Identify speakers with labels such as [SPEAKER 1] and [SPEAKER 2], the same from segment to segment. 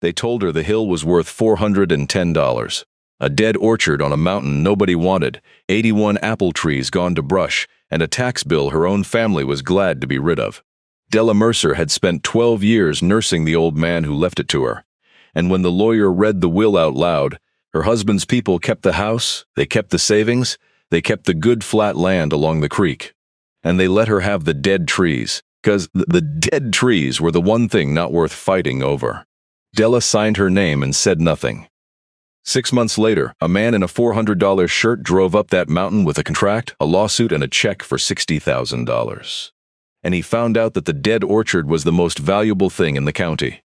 [SPEAKER 1] They told her the hill was worth $410. A dead orchard on a mountain nobody wanted, 81 apple trees gone to brush, and a tax bill her own family was glad to be rid of. Della Mercer had spent 12 years nursing the old man who left it to her. And when the lawyer read the will out loud, her husband's people kept the house, they kept the savings, they kept the good flat land along the creek. And they let her have the dead trees, 'cause the dead trees were the one thing not worth fighting over. Della signed her name and said nothing. 6 months later, a man in a $400 shirt drove up that mountain with a contract, a lawsuit, and a check for $60,000. And he found out that the dead orchard was the most valuable thing in the county.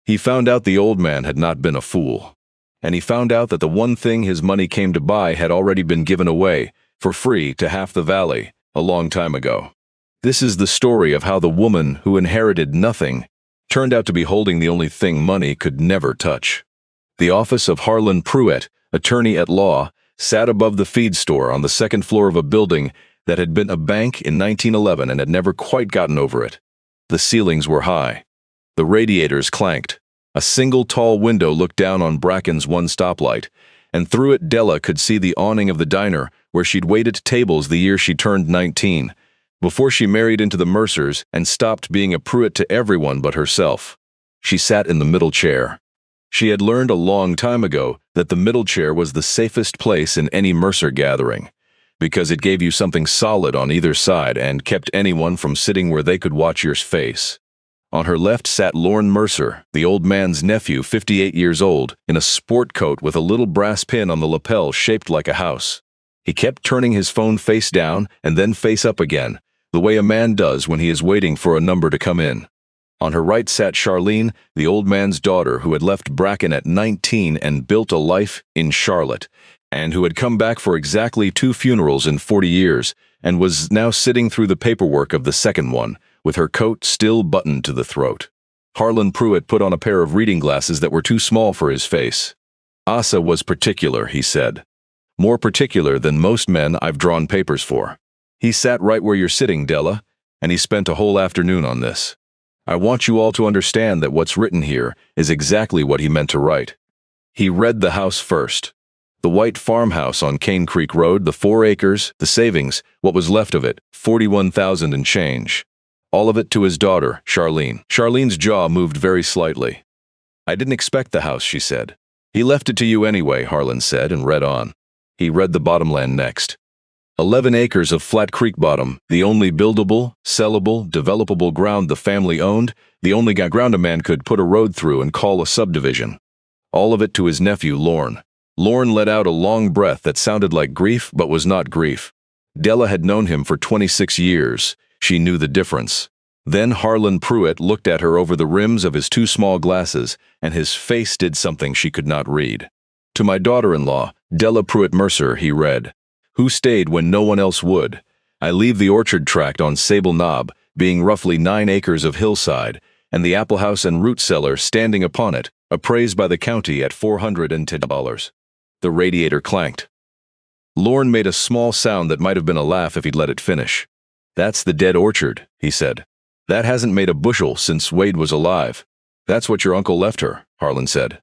[SPEAKER 1] He found out the old man had not been a fool. And he found out that the one thing his money came to buy had already been given away, for free, to half the valley, a long time ago. This is the story of how the woman who inherited nothing turned out to be holding the only thing money could never touch. The office of Harlan Pruitt, attorney at law, sat above the feed store on the second floor of a building that had been a bank in 1911 and had never quite gotten over it. The ceilings were high. The radiators clanked. A single tall window looked down on Bracken's one stoplight, and through it Della could see the awning of the diner where she'd waited tables the year she turned 19, before she married into the Mercers and stopped being a Pruitt to everyone but herself. She sat in the middle chair. She had learned a long time ago that the middle chair was the safest place in any Mercer gathering, because it gave you something solid on either side and kept anyone from sitting where they could watch your face. On her left sat Lorne Mercer, the old man's nephew, 58 years old, in a sport coat with a little brass pin on the lapel shaped like a house. He kept turning his phone face down and then face up again, the way a man does when he is waiting for a number to come in. On her right sat Charlene, the old man's daughter who had left Bracken at 19 and built a life in Charlotte, and who had come back for exactly 2 funerals in 40 years, and was now sitting through the paperwork of the second one, with her coat still buttoned to the throat. Harlan Pruitt put on a pair of reading glasses that were too small for his face. "Asa was particular," he said. "More particular than most men I've drawn papers for. He sat right where you're sitting, Della, and he spent a whole afternoon on this. I want you all to understand that what's written here is exactly what he meant to write." He read the house first. The white farmhouse on Cane Creek Road, the 4 acres, the savings, what was left of it, 41,000 and change. All of it to his daughter, Charlene. Charlene's jaw moved very slightly. "I didn't expect the house," she said. "He left it to you anyway," Harlan said, and read on. He read the bottomland next. 11 acres of Flat Creek bottom, the only buildable, sellable, developable ground the family owned, the only ground a man could put a road through and call a subdivision. All of it to his nephew, Lorne. Lorne let out a long breath that sounded like grief but was not grief. Della had known him for 26 years. She knew the difference. Then Harlan Pruitt looked at her over the rims of his 2 small glasses, and his face did something she could not read. "To my daughter-in-law, Della Pruitt Mercer," he read, "who stayed when no one else would. I leave the orchard tract on Sable Knob, being roughly 9 acres of hillside, and the apple house and root cellar standing upon it, appraised by the county at $410. The radiator clanked. Lorne made a small sound that might have been a laugh if he'd let it finish. "That's the dead orchard," he said. "That hasn't made a bushel since Wade was alive. That's what your uncle left her," Harlan said.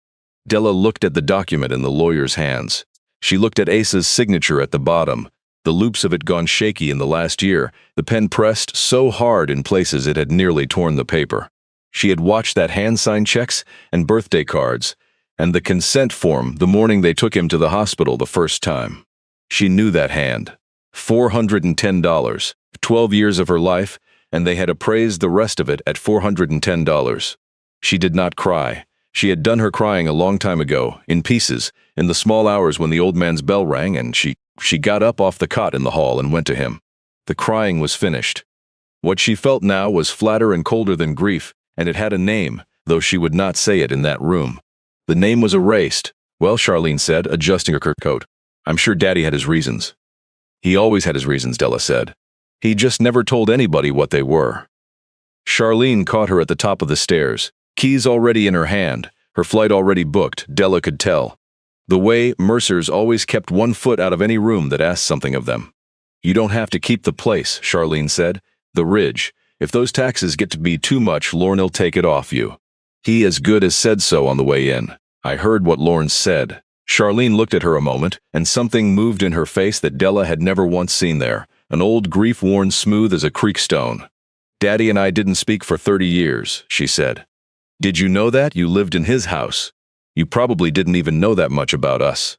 [SPEAKER 1] Della looked at the document in the lawyer's hands. She looked at Asa's signature at the bottom, the loops of it gone shaky in the last year, the pen pressed so hard in places it had nearly torn the paper. She had watched that hand-signed checks and birthday cards, and the consent form the morning they took him to the hospital the first time. She knew that hand. $410, 12 years of her life, and they had appraised the rest of it at $410. She did not cry. She had done her crying a long time ago, in pieces, in the small hours when the old man's bell rang, and she got up off the cot in the hall and went to him. The crying was finished. What she felt now was flatter and colder than grief, and it had a name, though she would not say it in that room. The name was erased. "Well," Charlene said, adjusting her coat, "I'm sure Daddy had his reasons." "He always had his reasons," Della said. "He just never told anybody what they were." Charlene caught her at the top of the stairs, keys already in her hand, her flight already booked, Della could tell. The way Mercers always kept one foot out of any room that asked something of them. "You don't have to keep the place," Charlene said. "The ridge. If those taxes get to be too much, Lorne'll take it off you." He as good as said so on the way in. I heard what Lawrence said. Charlene looked at her a moment, and something moved in her face that Della had never once seen there, an old grief worn smooth as a creek stone. Daddy and I didn't speak for 30 years, she said. Did you know that? You lived in his house. You probably didn't even know that much about us.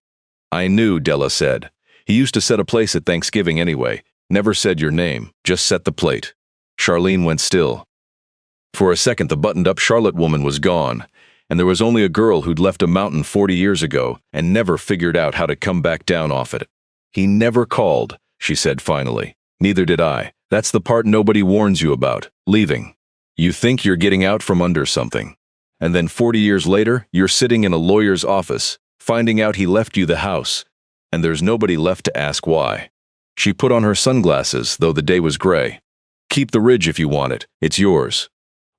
[SPEAKER 1] I knew, Della said. He used to set a place at Thanksgiving anyway. Never said your name, just set the plate. Charlene went still. For a second the buttoned-up Charlotte woman was gone, and there was only a girl who'd left a mountain 40 years ago and never figured out how to come back down off it. He never called, she said finally. Neither did I. That's the part nobody warns you about, leaving. You think you're getting out from under something. And then 40 years later, you're sitting in a lawyer's office, finding out he left you the house, and there's nobody left to ask why. She put on her sunglasses, though the day was gray. Keep the ridge if you want it. It's yours.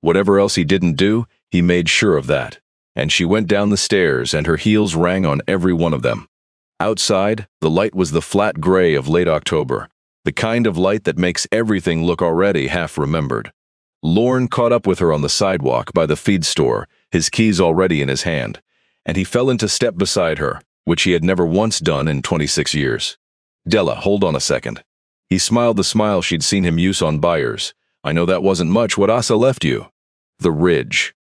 [SPEAKER 1] Whatever else he didn't do, he made sure of that. And she went down the stairs, and her heels rang on every one of them. Outside, the light was the flat gray of late October, the kind of light that makes everything look already half-remembered. Lorne caught up with her on the sidewalk by the feed store, his keys already in his hand, and he fell into step beside her, which he had never once done in 26 years. Della, hold on a second. He smiled the smile she'd seen him use on buyers. I know that wasn't much what Asa left you. The ridge.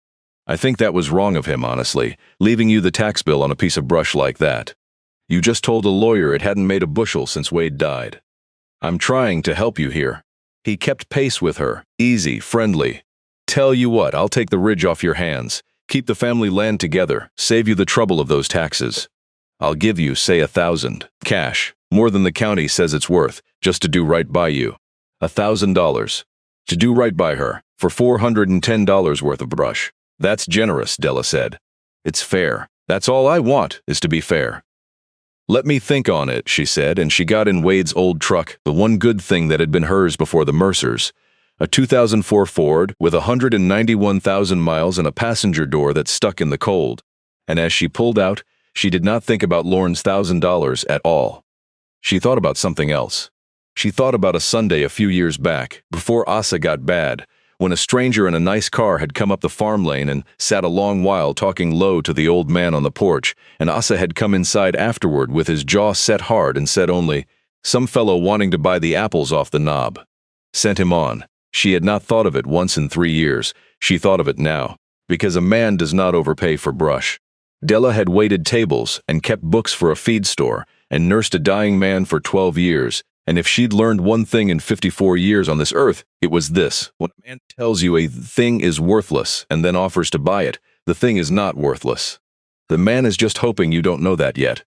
[SPEAKER 1] I think that was wrong of him, honestly, leaving you the tax bill on a piece of brush like that. You just told a lawyer it hadn't made a bushel since Wade died. I'm trying to help you here. He kept pace with her, easy, friendly. Tell you what, I'll take the ridge off your hands, keep the family land together, save you the trouble of those taxes. I'll give you, say, 1,000, cash, more than the county says it's worth, just to do right by you. $1,000. To do right by her, for $410 worth of brush. That's generous, Della said. It's fair. That's all I want, is to be fair. Let me think on it, she said, and she got in Wade's old truck, the one good thing that had been hers before the Mercers. A 2004 Ford with 191,000 miles and a passenger door that stuck in the cold. And as she pulled out, she did not think about Lorne's $1,000 at all. She thought about something else. She thought about a Sunday a few years back, before Asa got bad, when a stranger in a nice car had come up the farm lane and sat a long while talking low to the old man on the porch, and Asa had come inside afterward with his jaw set hard and said only, "Some fellow wanting to buy the apples off the knob." Sent him on. She had not thought of it once in 3 years. She thought of it now, because a man does not overpay for brush. Della had waited tables and kept books for a feed store and nursed a dying man for 12 years. And if she'd learned one thing in 54 years on this earth, it was this. When a man tells you a thing is worthless and then offers to buy it, the thing is not worthless. The man is just hoping you don't know that yet.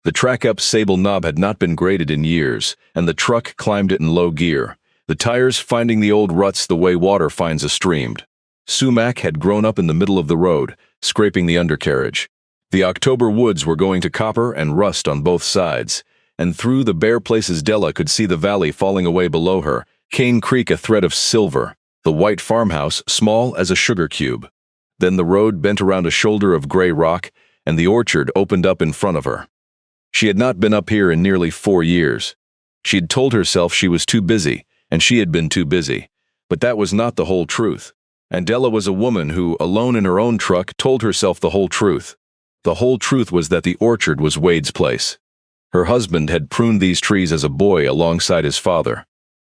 [SPEAKER 1] The track-up sable knob had not been graded in years, and the truck climbed it in low gear, the tires finding the old ruts the way water finds a stream. Sumac had grown up in the middle of the road, scraping the undercarriage. The October woods were going to copper and rust on both sides, and through the bare places Della could see the valley falling away below her, Cane Creek a thread of silver, the white farmhouse small as a sugar cube. Then the road bent around a shoulder of gray rock, and the orchard opened up in front of her. She had not been up here in nearly 4 years. She had told herself she was too busy, and she had been too busy. But that was not the whole truth. And Della was a woman who, alone in her own truck, told herself the whole truth. The whole truth was that the orchard was Wade's place. Her husband had pruned these trees as a boy alongside his father.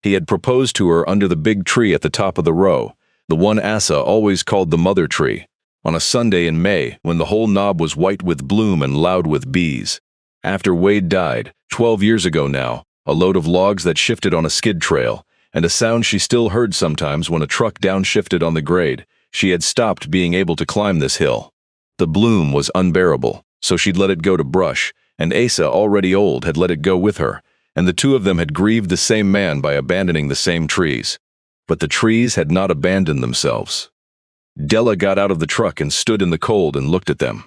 [SPEAKER 1] He had proposed to her under the big tree at the top of the row, the one Asa always called the mother tree, on a Sunday in May when the whole knob was white with bloom and loud with bees. After Wade died, 12 years ago now, a load of logs that shifted on a skid trail, and a sound she still heard sometimes when a truck downshifted on the grade, she had stopped being able to climb this hill. The bloom was unbearable, so she'd let it go to brush, and Asa, already old, had let it go with her, and the two of them had grieved the same man by abandoning the same trees. But the trees had not abandoned themselves. Della got out of the truck and stood in the cold and looked at them.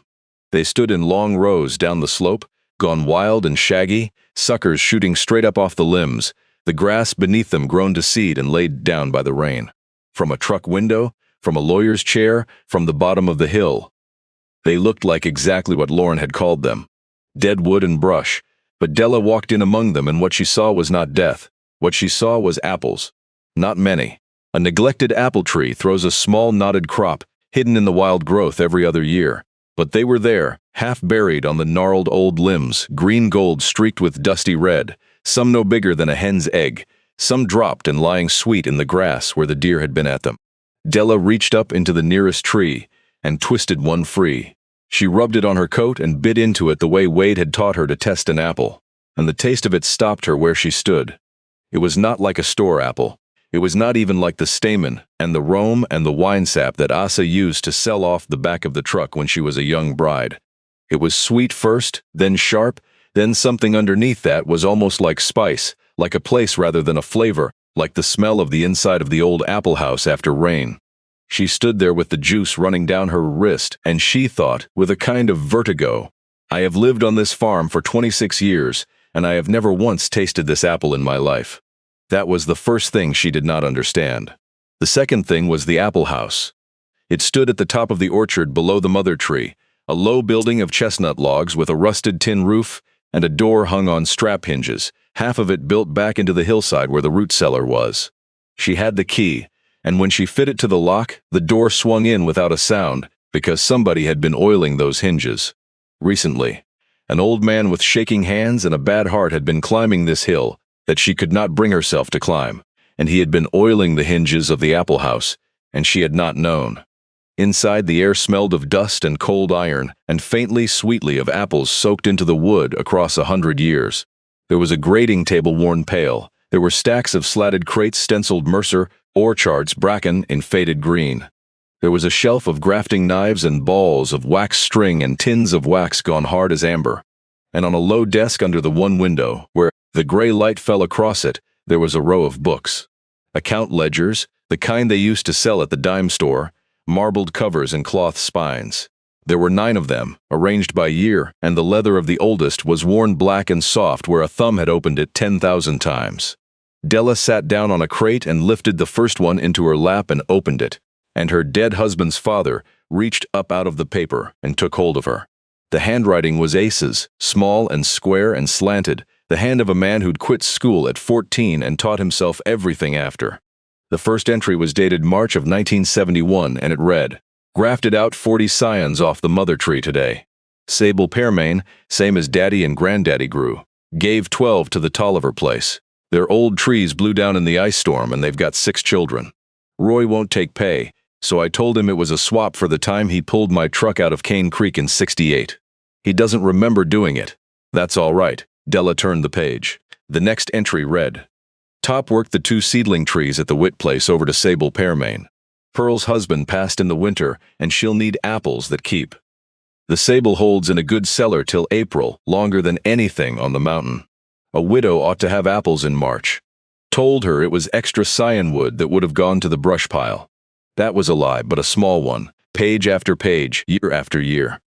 [SPEAKER 1] They stood in long rows down the slope, gone wild and shaggy, suckers shooting straight up off the limbs, the grass beneath them grown to seed and laid down by the rain. From a truck window, from a lawyer's chair, from the bottom of the hill. They looked like exactly what Lorne had called them. Dead wood and brush, but Della walked in among them, and what she saw was not death. What she saw was apples. Not many. A neglected apple tree throws a small knotted crop, hidden in the wild growth every other year. But they were there, half buried on the gnarled old limbs, green gold streaked with dusty red, some no bigger than a hen's egg, some dropped and lying sweet in the grass where the deer had been at them. Della reached up into the nearest tree and twisted one free. She rubbed it on her coat and bit into it the way Wade had taught her to test an apple, and the taste of it stopped her where she stood. It was not like a store apple. It was not even like the stamen and the rome and the wine sap that Asa used to sell off the back of the truck when she was a young bride. It was sweet first, then sharp, then something underneath that was almost like spice, like a place rather than a flavor, like the smell of the inside of the old apple house after rain. She stood there with the juice running down her wrist, and she thought, with a kind of vertigo, I have lived on this farm for 26 years, and I have never once tasted this apple in my life. That was the first thing she did not understand. The second thing was the apple house. It stood at the top of the orchard below the mother tree, a low building of chestnut logs with a rusted tin roof and a door hung on strap hinges, half of it built back into the hillside where the root cellar was. She had the key, and when she fit it to the lock, the door swung in without a sound because somebody had been oiling those hinges. Recently, an old man with shaking hands and a bad heart had been climbing this hill that she could not bring herself to climb, and he had been oiling the hinges of the apple house, and she had not known. Inside, the air smelled of dust and cold iron, and faintly, sweetly of apples soaked into the wood across 100 years. There was a grading table worn pale. There were stacks of slatted crates stenciled Mercer, ore charts Bracken in faded green. There was a shelf of grafting knives and balls of wax string and tins of wax gone hard as amber. And on a low desk under the one window, where the gray light fell across it, there was a row of books. Account ledgers, the kind they used to sell at the dime store, marbled covers and cloth spines. There were 9 of them, arranged by year, and the leather of the oldest was worn black and soft where a thumb had opened it 10,000 times. Della sat down on a crate and lifted the first one into her lap and opened it, and her dead husband's father reached up out of the paper and took hold of her. The handwriting was Asa's, small and square and slanted, the hand of a man who'd quit school at 14 and taught himself everything after. The first entry was dated March of 1971, and it read, Grafted out 40 scions off the mother tree today. Sable pearmain, same as Daddy and Granddaddy grew. Gave 12 to the Tolliver place. Their old trees blew down in the ice storm and they've got 6 children. Roy won't take pay, so I told him it was a swap for the time he pulled my truck out of Cane Creek in '68. He doesn't remember doing it. That's all right. Della turned the page. The next entry read, Top worked the 2 seedling trees at the Witt place over to Sable pearmain. Pearl's husband passed in the winter, and she'll need apples that keep. The Sable holds in a good cellar till April, longer than anything on the mountain. A widow ought to have apples in March. Told her it was extra scion wood that would have gone to the brush pile. That was a lie, but a small one, page after page, year after year.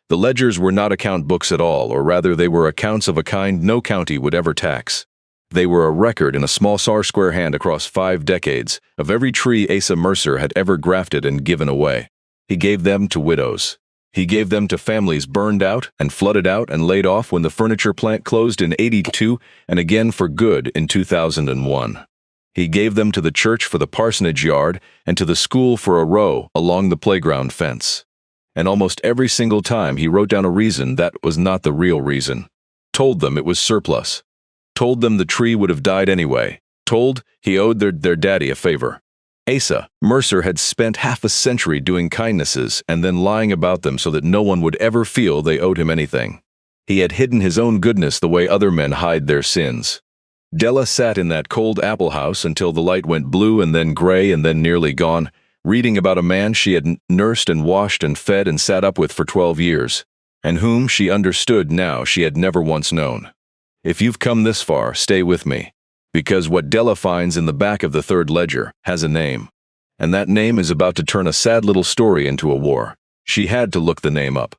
[SPEAKER 1] The ledgers were not account books at all, or rather they were accounts of a kind no county would ever tax. They were a record in a small square hand across 5 decades of every tree Asa Mercer had ever grafted and given away. He gave them to widows. He gave them to families burned out and flooded out and laid off when the furniture plant closed in '82 and again for good in 2001. He gave them to the church for the parsonage yard and to the school for a row along the playground fence. And almost every single time he wrote down a reason that was not the real reason. Told them it was surplus. Told them the tree would have died anyway. Told he owed their daddy a favor. Asa Mercer had spent half a century doing kindnesses and then lying about them so that no one would ever feel they owed him anything. He had hidden his own goodness the way other men hide their sins. Della sat in that cold apple house until the light went blue and then gray and then nearly gone, reading about a man she had nursed and washed and fed and sat up with for 12 years, and whom she understood now she had never once known. If you've come this far, stay with me, because what Della finds in the back of the third ledger has a name, and that name is about to turn a sad little story into a war. She had to look the name up.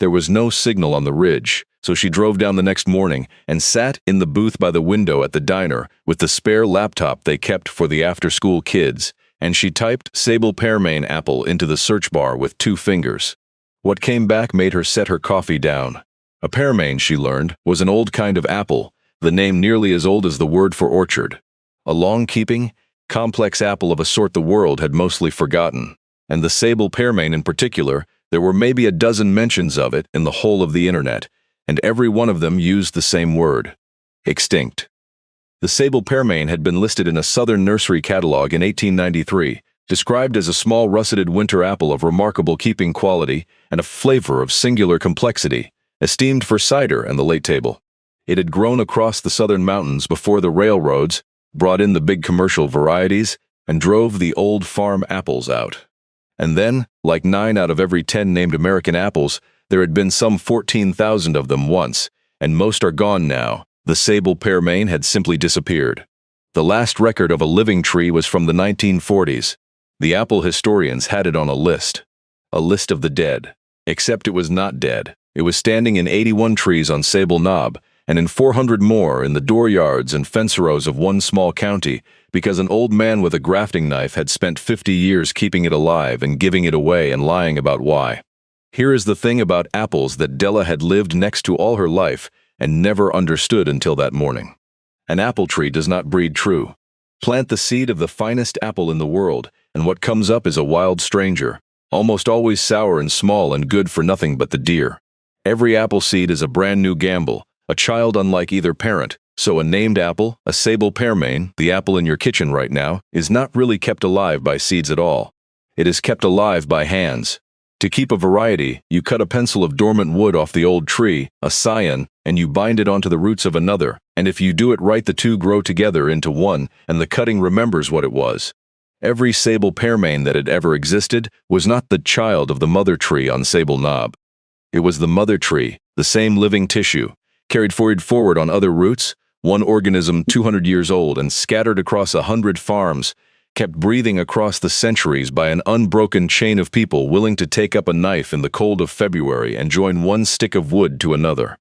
[SPEAKER 1] There was no signal on the ridge, so she drove down the next morning and sat in the booth by the window at the diner with the spare laptop they kept for the after-school kids, and she typed Sable pearmain apple into the search bar with 2 fingers. What came back made her set her coffee down. A pearmain, she learned, was an old kind of apple, the name nearly as old as the word for orchard. A long-keeping, complex apple of a sort the world had mostly forgotten. And the sable pearmain in particular, there were maybe a dozen mentions of it in the whole of the internet, and every one of them used the same word: extinct. The sable pearmain had been listed in a southern nursery catalog in 1893, described as a small russeted winter apple of remarkable keeping quality and a flavor of singular complexity, esteemed for cider and the late table. It had grown across the southern mountains before the railroads brought in the big commercial varieties and drove the old farm apples out. And then, like 9 out of every 10 named American apples, there had been some 14,000 of them once, and most are gone now. The sable pearmain had simply disappeared. The last record of a living tree was from the 1940s. The apple historians had it on a list of the dead. Except it was not dead. It was standing in 81 trees on Sable Knob, and in 400 more in the dooryards and fence rows of one small county, because an old man with a grafting knife had spent 50 years keeping it alive and giving it away and lying about why. Here is the thing about apples that Della had lived next to all her life and never understood until that morning. An apple tree does not breed true. Plant the seed of the finest apple in the world, and what comes up is a wild stranger, almost always sour and small and good for nothing but the deer. Every apple seed is a brand new gamble, a child unlike either parent, so a named apple, a sable pearmain, the apple in your kitchen right now, is not really kept alive by seeds at all. It is kept alive by hands. To keep a variety, you cut a pencil of dormant wood off the old tree, a scion, and you bind it onto the roots of another, and if you do it right the two grow together into one, and the cutting remembers what it was. Every sable pearmain that had ever existed was not the child of the mother tree on Sable Knob. It was the mother tree, the same living tissue, carried forward on other roots, one organism 200 years old and scattered across 100 farms, kept breathing across the centuries by an unbroken chain of people willing to take up a knife in the cold of February and join one stick of wood to another.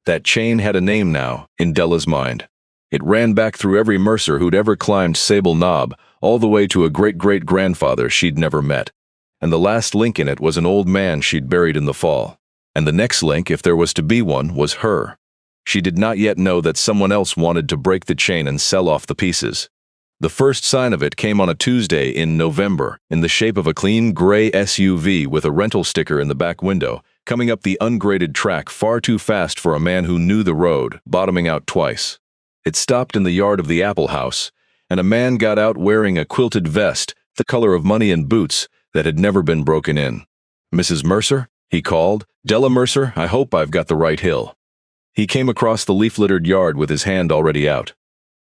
[SPEAKER 1] That chain had a name now, in Della's mind. It ran back through every Mercer who'd ever climbed Sable Knob, all the way to a great-great-grandfather she'd never met. And the last link in it was an old man she'd buried in the fall. And the next link, if there was to be one, was her. She did not yet know that someone else wanted to break the chain and sell off the pieces. The first sign of it came on a Tuesday in November, in the shape of a clean gray SUV with a rental sticker in the back window, coming up the ungraded track far too fast for a man who knew the road, bottoming out twice. It stopped in the yard of the Apple House, and a man got out wearing a quilted vest, the color of money, and boots that had never been broken in. "Mrs. Mercer?" he called. "Della Mercer, I hope I've got the right hill." He came across the leaf-littered yard with his hand already out.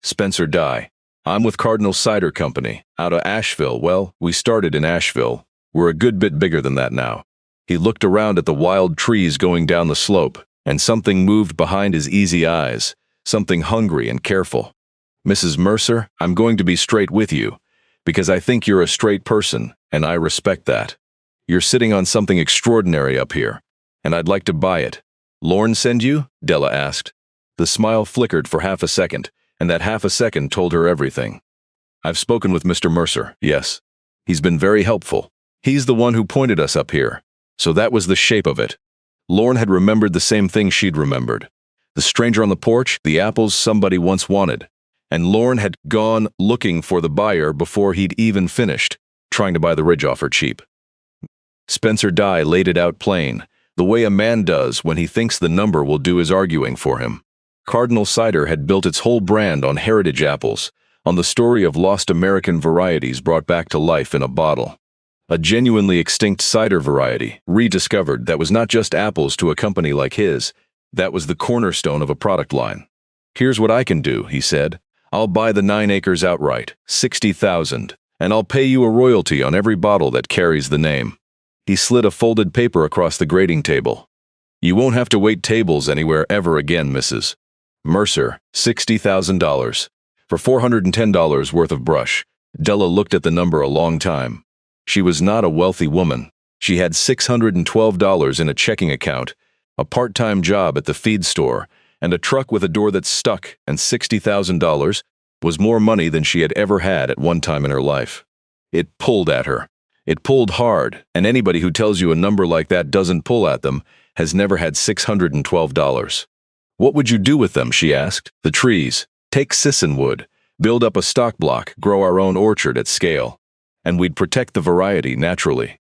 [SPEAKER 1] "Spencer Dye. I'm with Cardinal Cider Company, out of Asheville. Well, we started in Asheville. We're a good bit bigger than that now." He looked around at the wild trees going down the slope, and something moved behind his easy eyes, something hungry and careful. "Mrs. Mercer, I'm going to be straight with you, because I think you're a straight person, and I respect that. You're sitting on something extraordinary up here, and I'd like to buy it." "Lorne send you?" Della asked. The smile flickered for half a second, and that half a second told her everything. "I've spoken with Mr. Mercer, yes. He's been very helpful. He's the one who pointed us up here. So that was the shape of it." Lorne had remembered the same thing she'd remembered. The stranger on the porch, the apples somebody once wanted. And Lorne had gone looking for the buyer before he'd even finished, trying to buy the ridge off her cheap. Spencer Dye laid it out plain, the way a man does when he thinks the number will do his arguing for him. Cardinal Cider had built its whole brand on heritage apples, on the story of lost American varieties brought back to life in a bottle. A genuinely extinct cider variety, rediscovered, that was not just apples to a company like his. That was the cornerstone of a product line. "Here's what I can do," he said. "I'll buy the 9 acres outright, $60,000, and I'll pay you a royalty on every bottle that carries the name." He slid a folded paper across the grading table. "You won't have to wait tables anywhere ever again, Mrs. Mercer, $60,000. For $410 worth of brush." Della looked at the number a long time. She was not a wealthy woman. She had $612 in a checking account, a part-time job at the feed store, and a truck with a door that stuck, and $60,000 was more money than she had ever had at one time in her life. It pulled at her. It pulled hard, and anybody who tells you a number like that doesn't pull at them has never had $612. "What would you do with them?" she asked. "The trees. Take Sisson wood. Build up a stock block, grow our own orchard at scale." And we'd protect the variety naturally.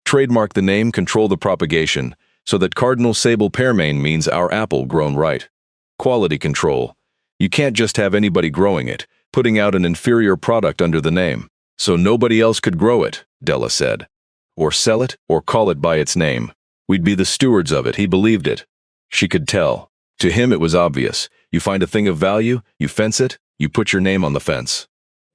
[SPEAKER 1] Trademark the name, control the propagation, so that Cardinal Sable Pearmain means our apple grown right. Quality control. You can't just have anybody growing it, putting out an inferior product under the name. So nobody else could grow it, Della said. Or sell it, or call it by its name. We'd be the stewards of it, he believed it. She could tell. To him it was obvious. You find a thing of value, you fence it, you put your name on the fence.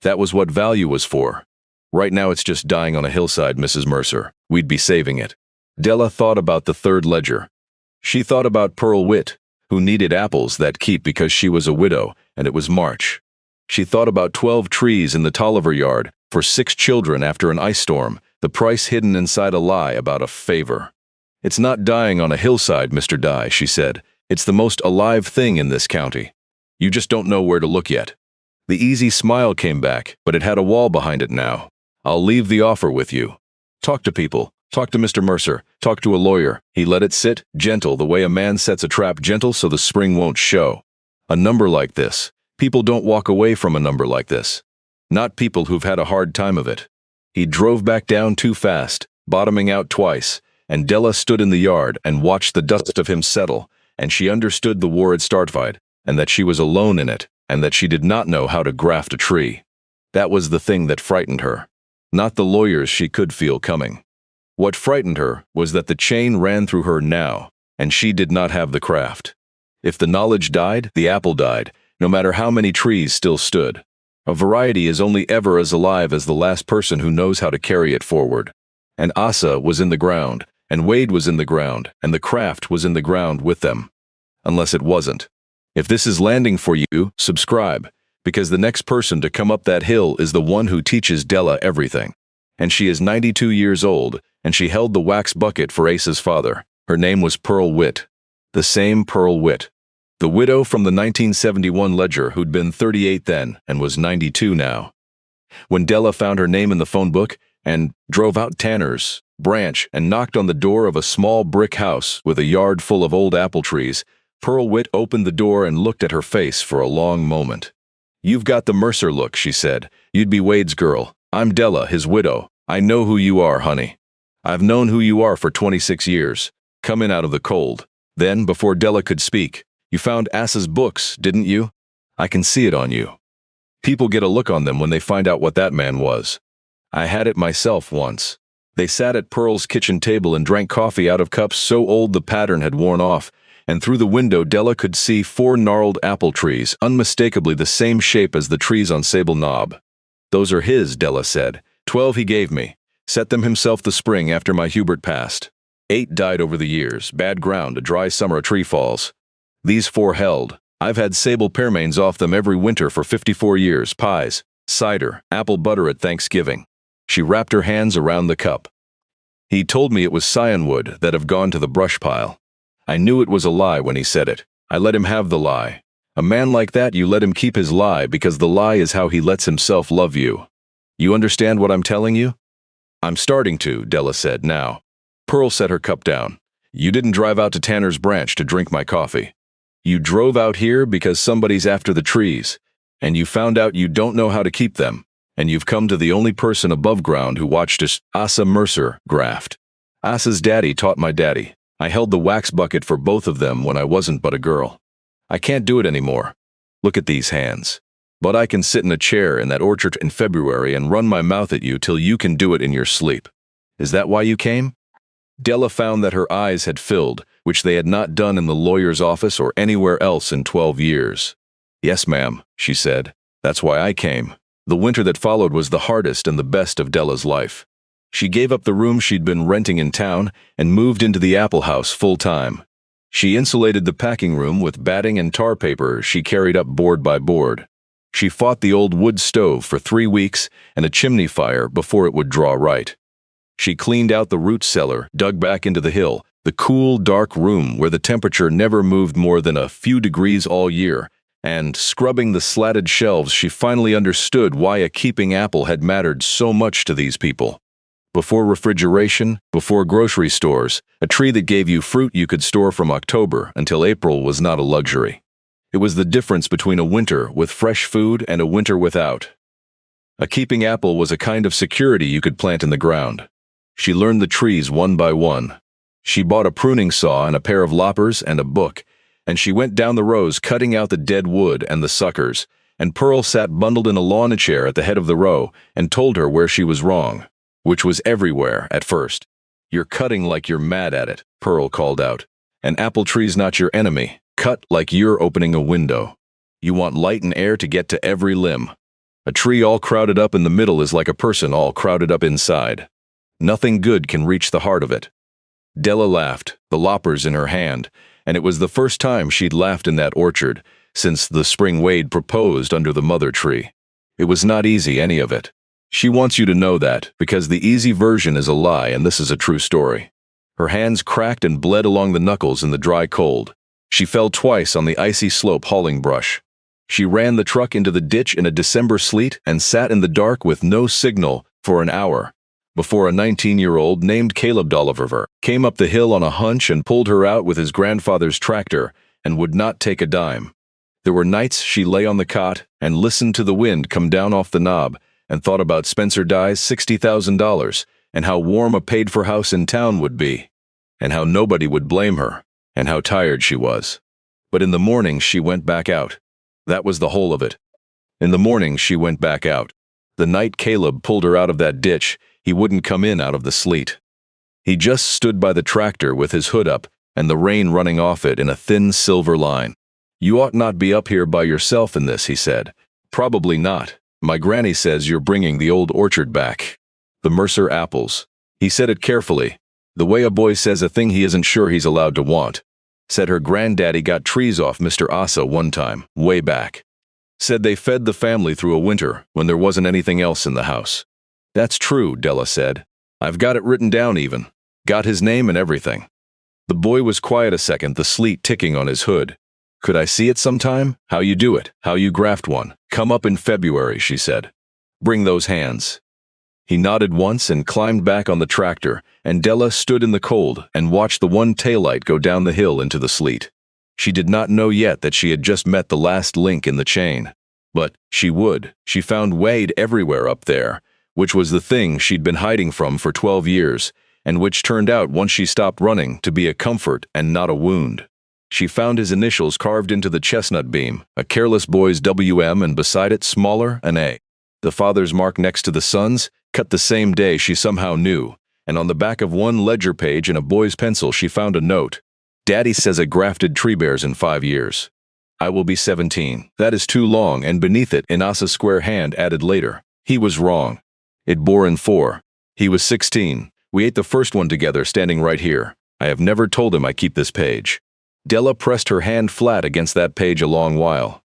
[SPEAKER 1] That was what value was for. Right now it's just dying on a hillside, Mrs. Mercer. We'd be saving it. Della thought about the third ledger. She thought about Pearl Whitt, who needed apples that keep because she was a widow, and it was March. She thought about 12 trees in the Tolliver yard for 6 children after an ice storm, the price hidden inside a lie about a favor. It's not dying on a hillside, Mr. Dye, she said. It's the most alive thing in this county. You just don't know where to look yet. The easy smile came back, but it had a wall behind it now. I'll leave the offer with you. Talk to people. Talk to Mr. Mercer. Talk to a lawyer. He let it sit, gentle, the way a man sets a trap, gentle so the spring won't show. A number like this. People don't walk away from a number like this. Not people who've had a hard time of it. He drove back down too fast, bottoming out twice, and Della stood in the yard and watched the dust of him settle, and she understood the war had started, and that she was alone in it, and that she did not know how to graft a tree. That was the thing that frightened her. Not the lawyers she could feel coming. What frightened her was that the chain ran through her now, and she did not have the craft. If the knowledge died, the apple died, no matter how many trees still stood. A variety is only ever as alive as the last person who knows how to carry it forward. And Asa was in the ground, and Wade was in the ground, and the craft was in the ground with them. Unless it wasn't. If this is landing for you, subscribe, because the next person to come up that hill is the one who teaches Della everything. And she is 92 years old, and she held the wax bucket for Asa's father. Her name was Pearl Whitt. The same Pearl Whitt. The widow from the 1971 ledger who'd been 38 then and was 92 now. When Della found her name in the phone book and drove out Tanner's branch and knocked on the door of a small brick house with a yard full of old apple trees, Pearl Whitt opened the door and looked at her face for a long moment. You've got the Mercer look, she said. You'd be Wade's girl. I'm Della, his widow. I know who you are, honey. I've known who you are for 26 years. Come in out of the cold. Then, before Della could speak, you found Asa's books, didn't you? I can see it on you. People get a look on them when they find out what that man was. I had it myself once. They sat at Pearl's kitchen table and drank coffee out of cups so old the pattern had worn off, and through the window Della could see 4 gnarled apple trees, unmistakably the same shape as the trees on Sable Knob. Those are his, Della said. 12 he gave me. Set them himself the spring after my Hubert passed. 8 died over the years, bad ground, a dry summer, a tree falls. These 4 held. I've had Sable Pearmains off them every winter for 54 years, pies, cider, apple butter at Thanksgiving. She wrapped her hands around the cup. He told me it was cyanwood that have gone to the brush pile. I knew it was a lie when he said it. I let him have the lie. A man like that, you let him keep his lie because the lie is how he lets himself love you. You understand what I'm telling you? I'm starting to, Della said, now. Pearl set her cup down. You didn't drive out to Tanner's branch to drink my coffee. You drove out here because somebody's after the trees, and you found out you don't know how to keep them, and you've come to the only person above ground who watched us, Asa Mercer, graft. Asa's daddy taught my daddy. I held the wax bucket for both of them when I wasn't but a girl. I can't do it anymore. Look at these hands. But I can sit in a chair in that orchard in February and run my mouth at you till you can do it in your sleep. Is that why you came? Della found that her eyes had filled, which they had not done in the lawyer's office or anywhere else in 12 years. Yes, ma'am, she said. That's why I came. The winter that followed was the hardest and the best of Della's life. She gave up the room she'd been renting in town and moved into the Apple House full-time. She insulated the packing room with batting and tar paper she carried up board by board. She fought the old wood stove for 3 weeks and a chimney fire before it would draw right. She cleaned out the root cellar, dug back into the hill, the cool, dark room where the temperature never moved more than a few degrees all year, and, scrubbing the slatted shelves, she finally understood why a keeping apple had mattered so much to these people. Before refrigeration, before grocery stores, a tree that gave you fruit you could store from October until April was not a luxury. It was the difference between a winter with fresh food and a winter without. A keeping apple was a kind of security you could plant in the ground. She learned the trees one by one. She bought a pruning saw and a pair of loppers and a book, and she went down the rows cutting out the dead wood and the suckers, and Pearl sat bundled in a lawn chair at the head of the row and told her where she was wrong, which was everywhere at first. "You're cutting like you're mad at it," Pearl called out. "An apple tree's not your enemy. Cut like you're opening a window. You want light and air to get to every limb. A tree all crowded up in the middle is like a person all crowded up inside. Nothing good can reach the heart of it." Della laughed, the loppers in her hand, and it was the first time she'd laughed in that orchard since the spring Wade proposed under the mother tree. It was not easy, any of it. She wants you to know that, because the easy version is a lie and this is a true story. Her hands cracked and bled along the knuckles in the dry cold. She fell twice on the icy slope hauling brush. She ran the truck into the ditch in a December sleet and sat in the dark with no signal for an hour, before a 19-year-old named Caleb Dolliver came up the hill on a hunch and pulled her out with his grandfather's tractor and would not take a dime. There were nights she lay on the cot and listened to the wind come down off the knob and thought about Spencer Dye's $60,000 and how warm a paid-for house in town would be, and how nobody would blame her, and how tired she was. But in the morning she went back out. That was the whole of it. In the morning she went back out. The night Caleb pulled her out of that ditch, he wouldn't come in out of the sleet. He just stood by the tractor with his hood up and the rain running off it in a thin silver line. "You ought not be up here by yourself in this," he said. "Probably not. My granny says you're bringing the old orchard back. The Mercer apples." He said it carefully, the way a boy says a thing he isn't sure he's allowed to want. Said her granddaddy got trees off Mr. Asa one time, way back. Said they fed the family through a winter when there wasn't anything else in the house. "That's true," Della said. "I've got it written down even. Got his name and everything." The boy was quiet a second, the sleet ticking on his hood. "Could I see it sometime? How you do it, how you graft one. Come up in February," she said. "Bring those hands." He nodded once and climbed back on the tractor, and Della stood in the cold and watched the one taillight go down the hill into the sleet. She did not know yet that she had just met the last link in the chain. But she would. She found Wade everywhere up there, which was the thing she'd been hiding from for 12 years, and which turned out once she stopped running to be a comfort and not a wound. She found his initials carved into the chestnut beam, a careless boy's WM, and beside it, smaller, an A. The father's mark next to the son's, cut the same day she somehow knew, and on the back of one ledger page in a boy's pencil she found a note. "Daddy says I grafted tree bears in 5 years. I will be 17. That is too long," and beneath it, in Asa's square hand, added later, "He was wrong. It bore in 4. He was 16. We ate the first one together standing right here. I have never told him I keep this page." Della pressed her hand flat against that page a long while.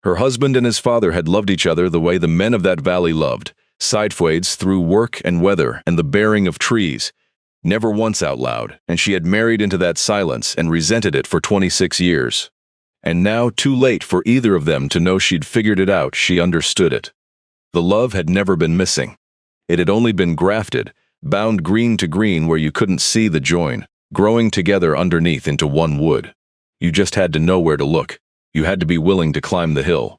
[SPEAKER 1] Her husband and his father had loved each other the way the men of that valley loved, sideways through work and weather and the bearing of trees, never once out loud, and she had married into that silence and resented it for 26 years. And now, too late for either of them to know she'd figured it out, she understood it. The love had never been missing. It had only been grafted, bound green to green where you couldn't see the join, growing together underneath into one wood. You just had to know where to look. You had to be willing to climb the hill.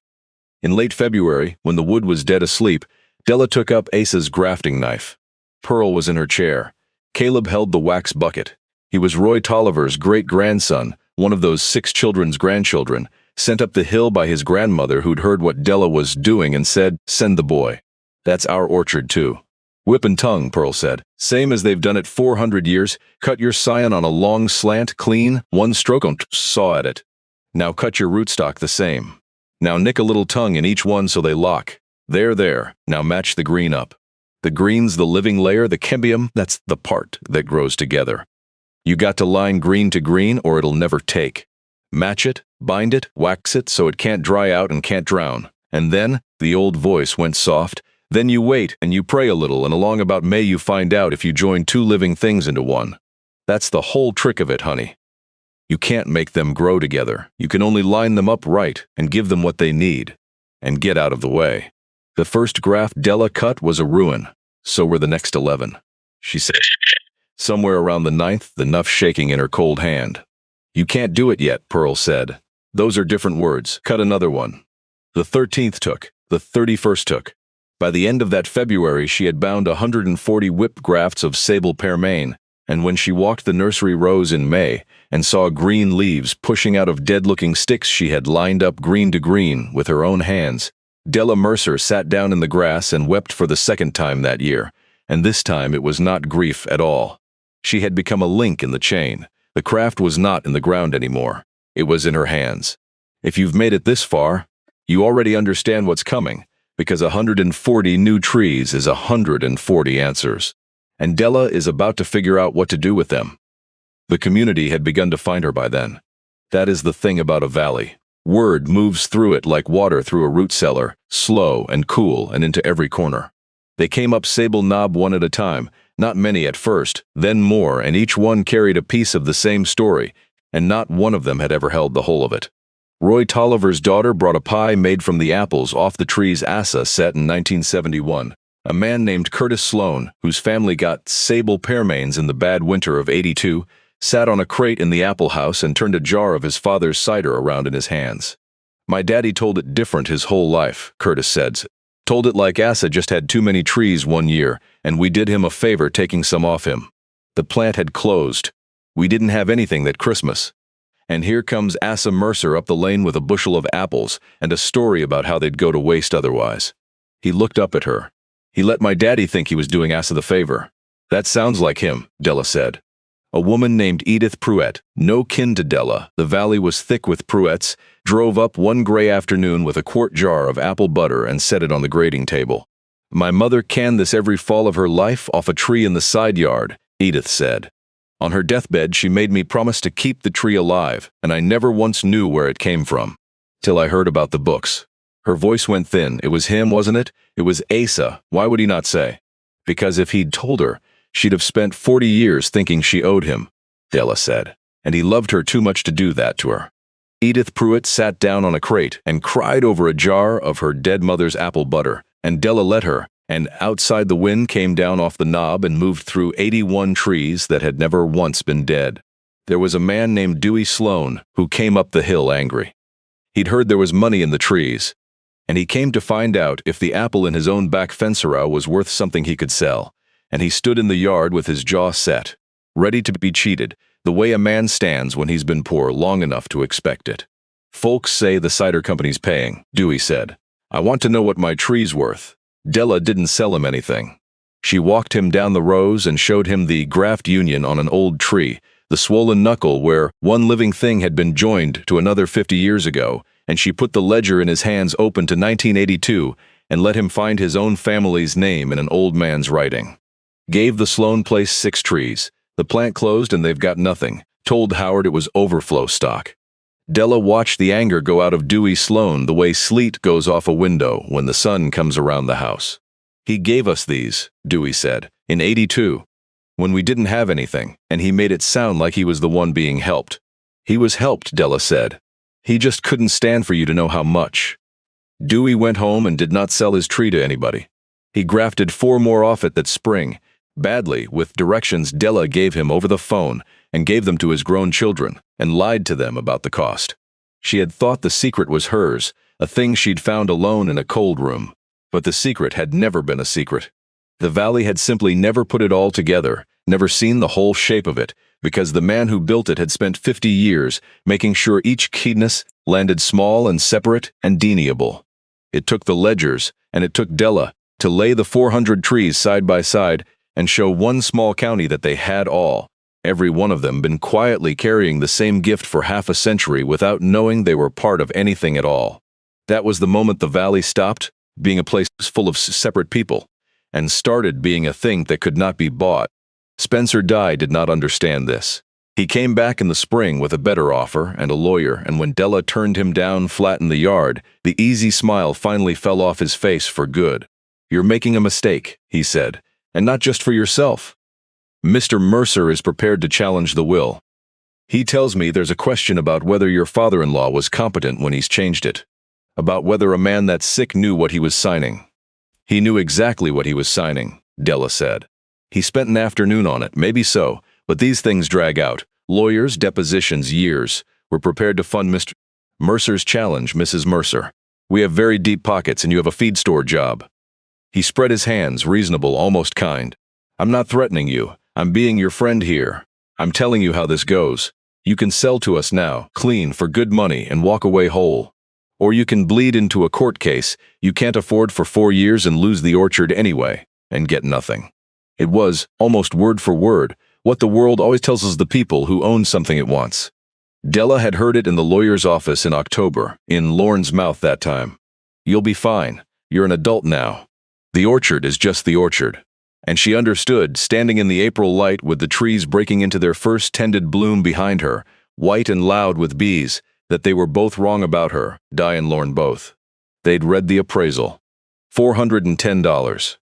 [SPEAKER 1] In late February, when the wood was dead asleep, Della took up Asa's grafting knife. Pearl was in her chair. Caleb held the wax bucket. He was Roy Tolliver's great-grandson, one of those 6 children's grandchildren, sent up the hill by his grandmother who'd heard what Della was doing and said, "Send the boy. That's our orchard too." "Whip and tongue," Pearl said. "Same as they've done it 400 years. Cut your scion on a long slant, clean, one stroke on saw at it. Now cut your rootstock the same. Now nick a little tongue in each one so they lock. There. Now match the green up. The green's the living layer, the cambium, that's the part that grows together. You got to line green to green or it'll never take. Match it, bind it, wax it so it can't dry out and can't drown. And then," the old voice went soft, "then you wait and you pray a little, and along about May you find out if you join 2 living things into one. That's the whole trick of it, honey. You can't make them grow together. You can only line them up right and give them what they need. And get out of the way." The first graft Della cut was a ruin. So were the next 11, she said. Somewhere around the 9th, the knife shaking in her cold hand. "You can't do it yet," Pearl said. "Those are different words. Cut another one." The 13th took. The 31st took. By the end of that February, she had bound 140 whip grafts of sable pearmain, and when she walked the nursery rows in May and saw green leaves pushing out of dead-looking sticks she had lined up green to green with her own hands, Della Mercer sat down in the grass and wept for the second time that year, and this time it was not grief at all. She had become a link in the chain. The craft was not in the ground anymore. It was in her hands. If you've made it this far, you already understand what's coming, because 140 new trees is 140 answers. And Della is about to figure out what to do with them. The community had begun to find her by then. That is the thing about a valley. Word moves through it like water through a root cellar, slow and cool and into every corner. They came up Sable Knob one at a time, not many at first, then more, and each one carried a piece of the same story, and not one of them had ever held the whole of it. Roy Tolliver's daughter brought a pie made from the apples off the tree's Asa set in 1971. A man named Curtis Sloan, whose family got sable pearmains in the bad winter of '82, sat on a crate in the apple house and turned a jar of his father's cider around in his hands. My daddy told it different his whole life, Curtis said. Told it like Asa just had too many trees one year, and we did him a favor taking some off him. The plant had closed. We didn't have anything that Christmas. And here comes Asa Mercer up the lane with a bushel of apples and a story about how they'd go to waste otherwise. He looked up at her. He let my daddy think he was doing Asa the favor. That sounds like him, Della said. A woman named Edith Pruett, no kin to Della, the valley was thick with Pruetts, drove up one gray afternoon with a quart jar of apple butter and set it on the grading table. My mother canned this every fall of her life off a tree in the side yard, Edith said. On her deathbed, she made me promise to keep the tree alive, and I never once knew where it came from. Till I heard about the books. Her voice went thin. It was him, wasn't it? It was Asa. Why would he not say? Because if he'd told her, she'd have spent 40 years thinking she owed him, Della said, and he loved her too much to do that to her. Edith Pruett sat down on a crate and cried over a jar of her dead mother's apple butter, and Della let her, and outside the wind came down off the knob and moved through 81 trees that had never once been dead. There was a man named Dewey Sloan who came up the hill angry. He'd heard there was money in the trees, and he came to find out if the apple in his own back fence row was worth something he could sell, and he stood in the yard with his jaw set, ready to be cheated, the way a man stands when he's been poor long enough to expect it. Folks say the cider company's paying, Dewey said. I want to know what my tree's worth. Della didn't sell him anything. She walked him down the rows and showed him the graft union on an old tree, the swollen knuckle where one living thing had been joined to another 50 years ago, and she put the ledger in his hands open to 1982 and let him find his own family's name in an old man's writing. Gave the Sloan place 6 trees. The plant closed and they've got nothing. Told Howard it was overflow stock. Della watched the anger go out of Dewey Sloan the way sleet goes off a window when the sun comes around the house. He gave us these, Dewey said, in '82, when we didn't have anything, and he made it sound like he was the one being helped. He was helped, Della said. He just couldn't stand for you to know how much. Dewey went home and did not sell his tree to anybody. He grafted 4 more off it that spring, badly, with directions Della gave him over the phone, and gave them to his grown children, and lied to them about the cost. She had thought the secret was hers, a thing she'd found alone in a cold room. But the secret had never been a secret. The valley had simply never put it all together, never seen the whole shape of it, because the man who built it had spent 50 years making sure each keenness landed small and separate and deniable. It took the ledgers, and it took Della, to lay the 400 trees side by side and show one small county that they had all, every one of them been quietly carrying the same gift for half a century without knowing they were part of anything at all. That was the moment the valley stopped being a place full of separate people, and started being a thing that could not be bought. Spencer Dye did not understand this. He came back in the spring with a better offer and a lawyer, and when Della turned him down flat in the yard, the easy smile finally fell off his face for good. You're making a mistake, he said, and not just for yourself. Mr. Mercer is prepared to challenge the will. He tells me there's a question about whether your father-in-law was competent when he's changed it. About whether a man that sick knew what he was signing. He knew exactly what he was signing, Della said. He spent an afternoon on it, maybe so, but these things drag out. Lawyers, depositions, years. We're prepared to fund Mr. Mercer's challenge, Mrs. Mercer. We have very deep pockets and you have a feed store job. He spread his hands, reasonable, almost kind. "I'm not threatening you. I'm being your friend here. I'm telling you how this goes. You can sell to us now, clean, for good money, and walk away whole. Or you can bleed into a court case you can't afford for 4 years and lose the orchard anyway, and get nothing." It was, almost word for word, what the world always tells us the people who own something it wants. Della had heard it in the lawyer's office in October, in Lorne's mouth that time. "You'll be fine. You're an adult now. The orchard is just the orchard." And she understood, standing in the April light with the trees breaking into their first tended bloom behind her, white and loud with bees, that they were both wrong about her, Di and Lorne both. They'd read the appraisal. $410.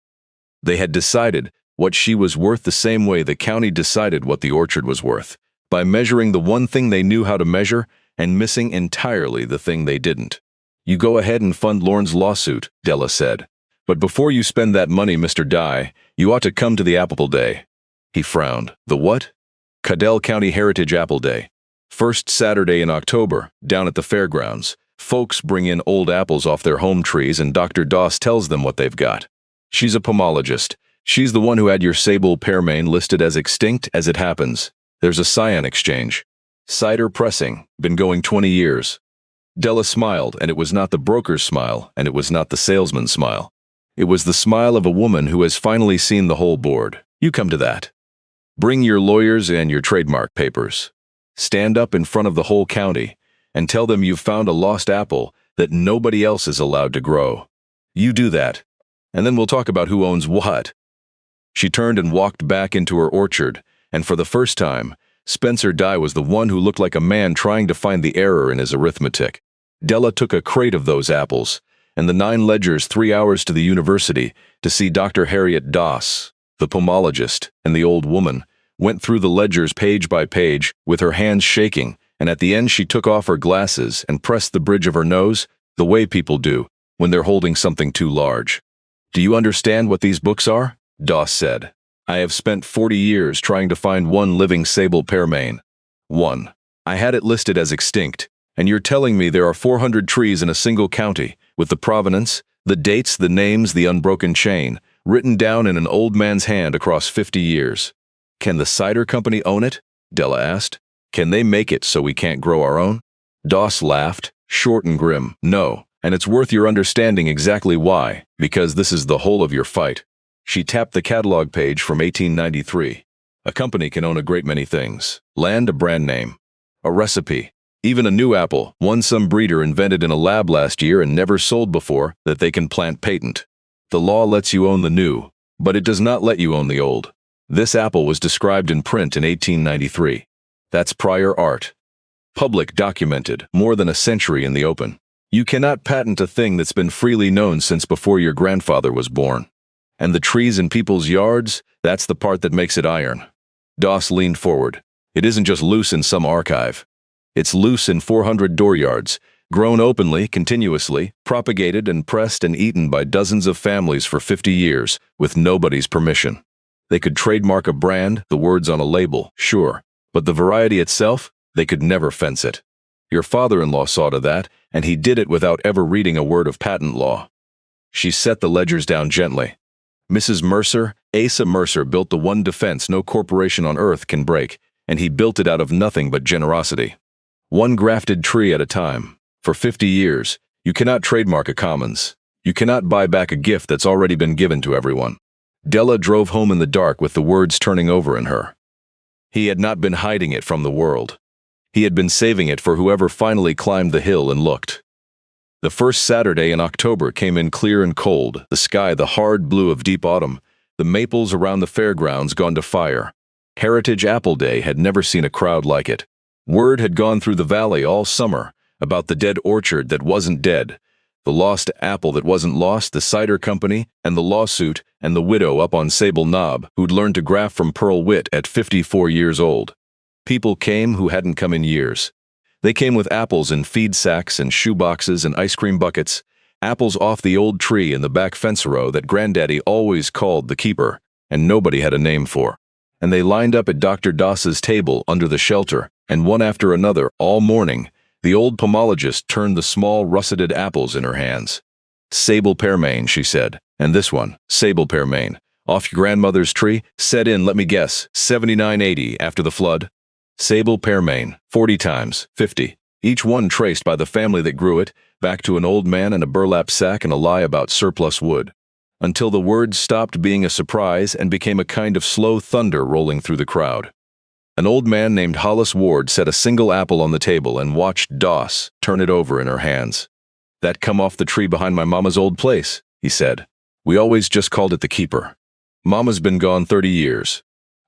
[SPEAKER 1] They had decided what she was worth the same way the county decided what the orchard was worth, by measuring the one thing they knew how to measure and missing entirely the thing they didn't. "You go ahead and fund Lorne's lawsuit," Della said. "But before you spend that money, Mr. Di, you ought to come to the Apple Day." He frowned. "The what?" "Cadell County Heritage Apple Day. First Saturday in October, down at the fairgrounds. Folks bring in old apples off their home trees and Dr. Doss tells them what they've got. She's a pomologist. She's the one who had your sable pearmain listed as extinct as it happens. There's a scion exchange. Cider pressing, been going 20 years. Della smiled, and it was not the broker's smile, and it was not the salesman's smile. It was the smile of a woman who has finally seen the whole board. You come to that. Bring your lawyers and your trademark papers. Stand up in front of the whole county and tell them you've found a lost apple that nobody else is allowed to grow. You do that, and then we'll talk about who owns what." She turned and walked back into her orchard, and for the first time, Spencer Di was the one who looked like a man trying to find the error in his arithmetic. Della took a crate of those apples, and the 9 ledgers 3 hours to the university to see Dr. Harriet Doss, the pomologist, and the old woman, went through the ledgers page by page with her hands shaking, and at the end she took off her glasses and pressed the bridge of her nose, the way people do when they're holding something too large. "Do you understand what these books are?" Doss said. "I have spent 40 years trying to find one living sable pearmain. One. I had it listed as extinct, and you're telling me there are 400 trees in a single county, with the provenance, the dates, the names, the unbroken chain, written down in an old man's hand across 50 years. Can the cider company own it?" Della asked. "Can they make it so we can't grow our own?" Doss laughed, short and grim. "No, and it's worth your understanding exactly why, because this is the whole of your fight." She tapped the catalog page from 1893. "A company can own a great many things. Land, a brand name, a recipe, even a new apple, one some breeder invented in a lab last year and never sold before, that they can plant patent. The law lets you own the new, but it does not let you own the old. This apple was described in print in 1893. That's prior art. Public documented, more than a century in the open. You cannot patent a thing that's been freely known since before your grandfather was born. And the trees in people's yards, that's the part that makes it iron." Doss leaned forward. "It isn't just loose in some archive. It's loose in 400 dooryards, grown openly, continuously, propagated and pressed and eaten by dozens of families for 50 years, with nobody's permission. They could trademark a brand, the words on a label, sure, but the variety itself, they could never fence it. Your father-in-law saw to that, and he did it without ever reading a word of patent law." She set the ledgers down gently. "Mrs. Mercer, Asa Mercer built the one defense no corporation on earth can break, and he built it out of nothing but generosity. One grafted tree at a time. For 50 years, you cannot trademark a commons. You cannot buy back a gift that's already been given to everyone." Della drove home in the dark with the words turning over in her. He had not been hiding it from the world. He had been saving it for whoever finally climbed the hill and looked. The first Saturday in October came in clear and cold, the sky the hard blue of deep autumn, the maples around the fairgrounds gone to fire. Heritage Apple Day had never seen a crowd like it. Word had gone through the valley all summer about the dead orchard that wasn't dead, the lost apple that wasn't lost, the cider company, and the lawsuit, and the widow up on Sable Knob who'd learned to graft from Pearl Wit at 54 years old. People came who hadn't come in years. They came with apples in feed sacks and shoe boxes and ice cream buckets, apples off the old tree in the back fence row that Granddaddy always called the keeper, and nobody had a name for. And they lined up at Dr. Doss's table under the shelter, and one after another, all morning, the old pomologist turned the small russeted apples in her hands. "Sable pearmain," she said, And this one, sable pear Maine. Off your grandmother's tree, set in, let me guess, 7980 after the flood. Sable pear Maine, 40 times, 50. Each one traced by the family that grew it, back to an old man in a burlap sack and a lie about surplus wood. Until the words stopped being a surprise and became a kind of slow thunder rolling through the crowd. An old man named Hollis Ward set a single apple on the table and watched Doss turn it over in her hands. "That come off the tree behind my mama's old place," he said. "We always just called it the keeper. Mama's been gone 30 years.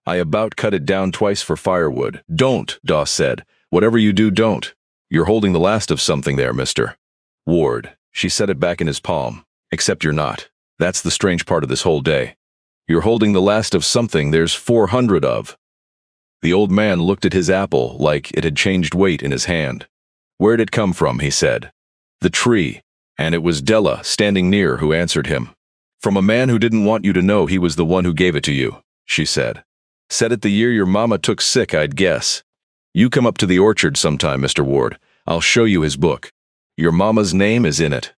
[SPEAKER 1] I about cut it down twice for firewood." "Don't," Doss said. "Whatever you do, don't. You're holding the last of something there, mister." "Ward," she set it back in his palm. "Except you're not. That's the strange part of this whole day. You're holding the last of something there's 400 of." The old man looked at his apple like it had changed weight in his hand. "Where'd it come from?" he said. "The tree." And it was Della, standing near, who answered him. "From a man who didn't want you to know he was the one who gave it to you," she said. "Said it the year your mama took sick, I'd guess. You come up to the orchard sometime, Mr. Ward. I'll show you his book. Your mama's name is in it."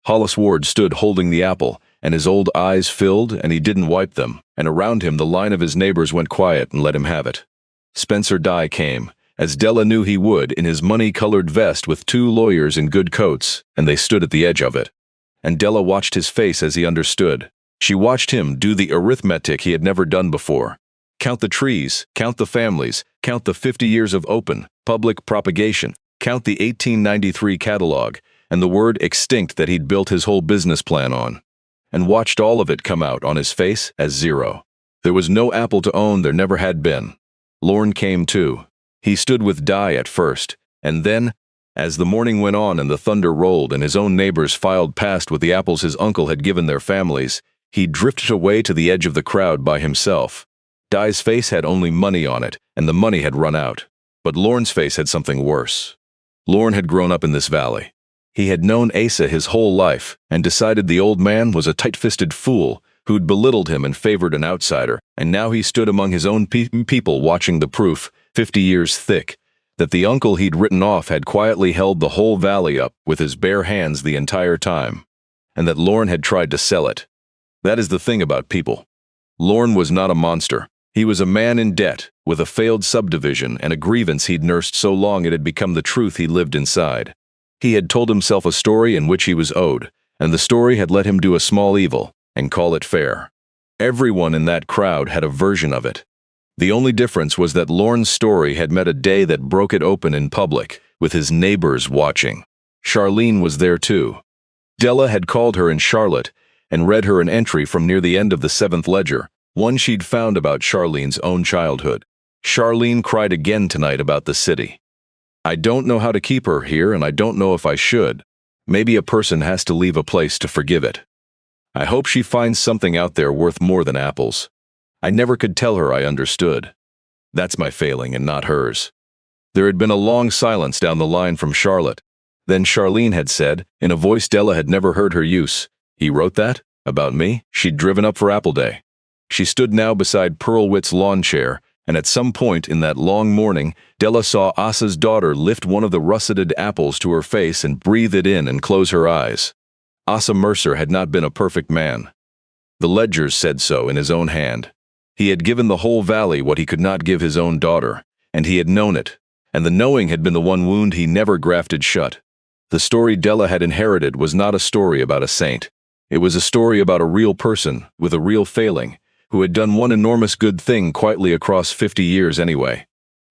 [SPEAKER 1] Hollis Ward stood holding the apple, and his old eyes filled, and he didn't wipe them, and around him the line of his neighbors went quiet and let him have it. Spencer Dye came, as Della knew he would, in his money-colored vest with 2 lawyers in good coats, and they stood at the edge of it. And Della watched his face as he understood. She watched him do the arithmetic he had never done before. Count the trees, count the families, count the 50 years of open, public propagation, count the 1893 catalog, and the word extinct that he'd built his whole business plan on. And watched all of it come out on his face as 0. There was no apple to own, there never had been. Lorne came too. He stood with Dye at first, and then, as the morning went on and the thunder rolled and his own neighbors filed past with the apples his uncle had given their families, he drifted away to the edge of the crowd by himself. Dye's face had only money on it, and the money had run out. But Lorne's face had something worse. Lorne had grown up in this valley. He had known Asa his whole life, and decided the old man was a tight-fisted fool who'd belittled him and favored an outsider, and now he stood among his own people watching the proof, 50 years thick, that the uncle he'd written off had quietly held the whole valley up with his bare hands the entire time, and that Lorne had tried to sell it. That is the thing about people. Lorne was not a monster. He was a man in debt, with a failed subdivision and a grievance he'd nursed so long it had become the truth he lived inside. He had told himself a story in which he was owed, and the story had let him do a small evil and call it fair. Everyone in that crowd had a version of it. The only difference was that Lorne's story had met a day that broke it open in public, with his neighbors watching. Charlene was there too. Della had called her in Charlotte and read her an entry from near the end of the 7th ledger, one she'd found about Charlene's own childhood. Charlene cried again tonight about the city. "I don't know how to keep her here, and I don't know if I should. Maybe a person has to leave a place to forgive it. I hope she finds something out there worth more than apples. I never could tell her I understood. That's my failing and not hers." There had been a long silence down the line from Charlotte. Then Charlene had said, in a voice Della had never heard her use, "He wrote that? About me?" She'd driven up for Apple Day. She stood now beside Pearl Witt's lawn chair, and at some point in that long morning, Della saw Asa's daughter lift one of the russeted apples to her face and breathe it in and close her eyes. Asa Mercer had not been a perfect man. The ledgers said so in his own hand. He had given the whole valley what he could not give his own daughter, and he had known it, and the knowing had been the one wound he never grafted shut. The story Della had inherited was not a story about a saint. It was a story about a real person with a real failing, who had done one enormous good thing quietly across 50 years anyway.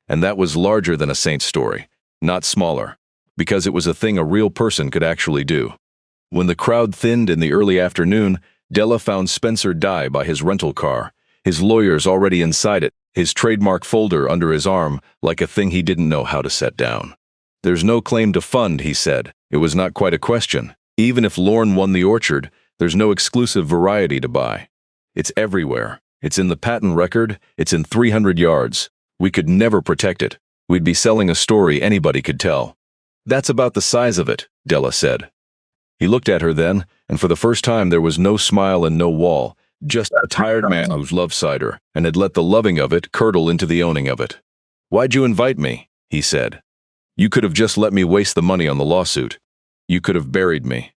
[SPEAKER 1] And that was larger than a saint's story, not smaller, because it was a thing a real person could actually do. When the crowd thinned in the early afternoon, Della found Spencer Dye by his rental car, his lawyers already inside it, his trademark folder under his arm like a thing he didn't know how to set down. "There's no claim to fund," he said. It was not quite a question. Even if Lorne won the orchard, there's no exclusive variety to buy. It's everywhere. It's in the patent record. It's in 300 yards. We could never protect it. We'd be selling a story anybody could tell. "That's about the size of it," Della said. He looked at her then, and for the first time there was no smile and no wall, just a tired man who's loved cider, and had let the loving of it curdle into the owning of it. "Why'd you invite me?" he said. "You could have just let me waste the money on the lawsuit. You could have buried me.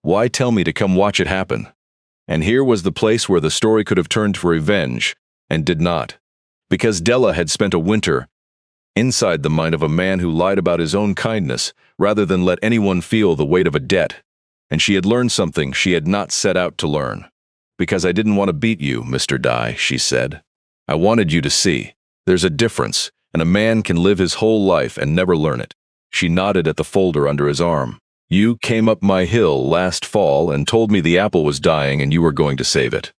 [SPEAKER 1] Why tell me to come watch it happen?" And here was the place where the story could have turned to revenge, and did not. Because Della had spent a winter inside the mind of a man who lied about his own kindness rather than let anyone feel the weight of a debt. And she had learned something she had not set out to learn. Because I didn't want to beat you, Mr. Dye, she said. I wanted you to see. There's a difference, and a man can live his whole life and never learn it. She nodded at the folder under his arm. You came up my hill last fall and told me the apple was dying and you were going to save it.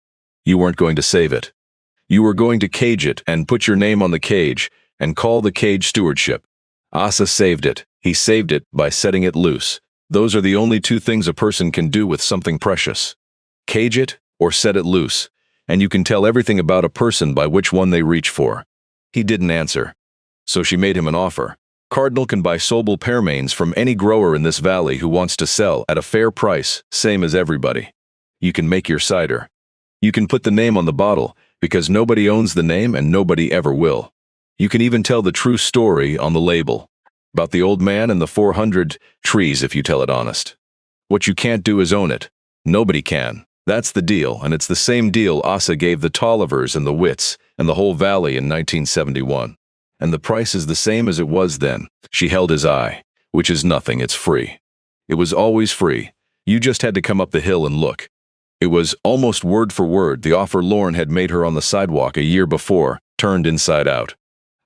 [SPEAKER 1] You weren't going to save it. You were going to cage it and put your name on the cage and call the cage stewardship. Asa saved it. He saved it by setting it loose. Those are the only two things a person can do with something precious. Cage it or set it loose, and you can tell everything about a person by which one they reach for. He didn't answer. So she made him an offer. Cardinal can buy Sobel pearmains from any grower in this valley who wants to sell at a fair price, same as everybody. You can make your cider. You can put the name on the bottle, because nobody owns the name and nobody ever will. You can even tell the true story on the label. About the old man and the 400 trees if you tell it honest. What you can't do is own it. Nobody can. That's the deal, and it's the same deal Asa gave the Tollivers and the Witts and the whole valley in 1971. And the price is the same as it was then. She held his eye, which is nothing, it's free. It was always free. You just had to come up the hill and look. It was almost word for word the offer Lorne had made her on the sidewalk a year before, turned inside out.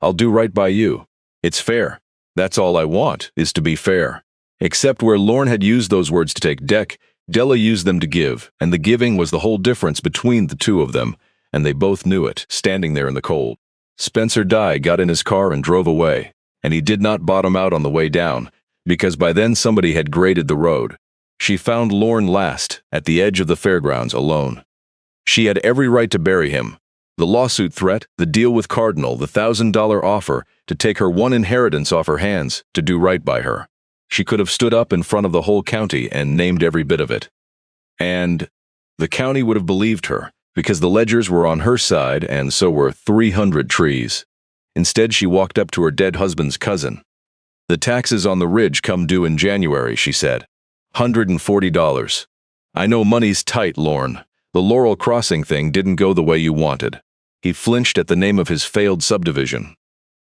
[SPEAKER 1] I'll do right by you. It's fair. That's all I want, is to be fair. Except where Lorne had used those words to take deck, Della used them to give, and the giving was the whole difference between the two of them, and they both knew it, standing there in the cold. Spencer Dye got in his car and drove away, and he did not bottom out on the way down, because by then somebody had graded the road. She found Lorne last, at the edge of the fairgrounds, alone. She had every right to bury him. The lawsuit threat, the deal with Cardinal, the $1,000 offer to take her one inheritance off her hands, to do right by her. She could have stood up in front of the whole county and named every bit of it. And the county would have believed her, because the ledgers were on her side and so were 300 trees. Instead, she walked up to her dead husband's cousin. The taxes on the ridge come due in January, she said. $140. I know money's tight, Lorne. The Laurel Crossing thing didn't go the way you wanted. He flinched at the name of his failed subdivision.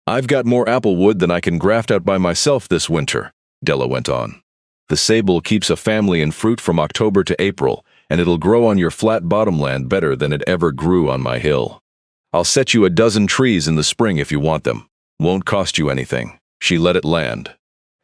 [SPEAKER 1] I've got more apple wood than I can graft out by myself this winter, Della went on. The Sabal keeps a family in fruit from October to April, and it'll grow on your flat bottomland better than it ever grew on my hill. I'll set you a dozen trees in the spring if you want them. Won't cost you anything. She let it land.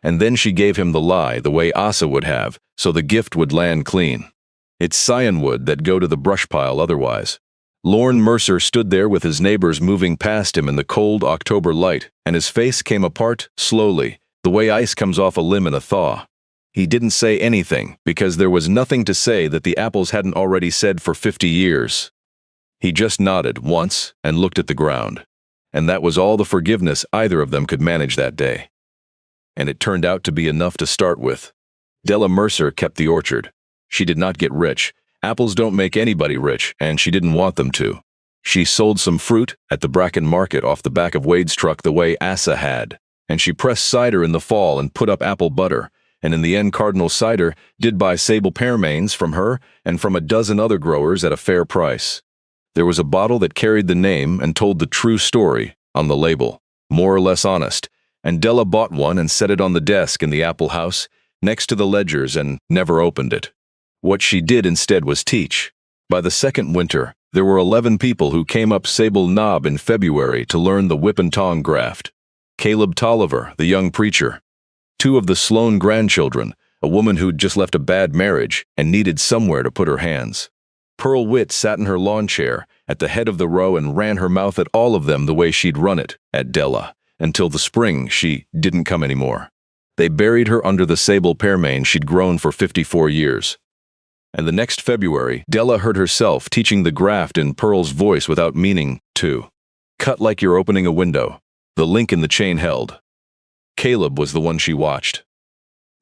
[SPEAKER 1] And then she gave him the lie, the way Asa would have, so the gift would land clean. It's scion wood that go to the brush pile otherwise. Lorne Mercer stood there with his neighbors moving past him in the cold October light, and his face came apart, slowly, the way ice comes off a limb in a thaw. He didn't say anything, because there was nothing to say that the apples hadn't already said for 50 years. He just nodded once and looked at the ground. And that was all the forgiveness either of them could manage that day. And it turned out to be enough to start with. Della Mercer kept the orchard. She did not get rich. Apples don't make anybody rich, and she didn't want them to. She sold some fruit at the Bracken Market off the back of Wade's truck the way Asa had. And she pressed cider in the fall and put up apple butter. And in the end, Cardinal Cider did buy Sabal pearmains from her and from a dozen other growers at a fair price. There was a bottle that carried the name and told the true story on the label, more or less honest, and Della bought one and set it on the desk in the apple house next to the ledgers and never opened it. What she did instead was teach. By the second winter, there were 11 people who came up Sabal Knob in February to learn the whip and tong graft. Caleb Tolliver, the young preacher. 2 of the Sloan grandchildren, a woman who'd just left a bad marriage and needed somewhere to put her hands. Pearl Witt sat in her lawn chair at the head of the row and ran her mouth at all of them the way she'd run it at Della, until the spring she didn't come anymore. They buried her under the Sabal pearmain she'd grown for 54 years. And the next February, Della heard herself teaching the graft in Pearl's voice without meaning to. Cut like you're opening a window. The link in the chain held. Caleb was the one she watched.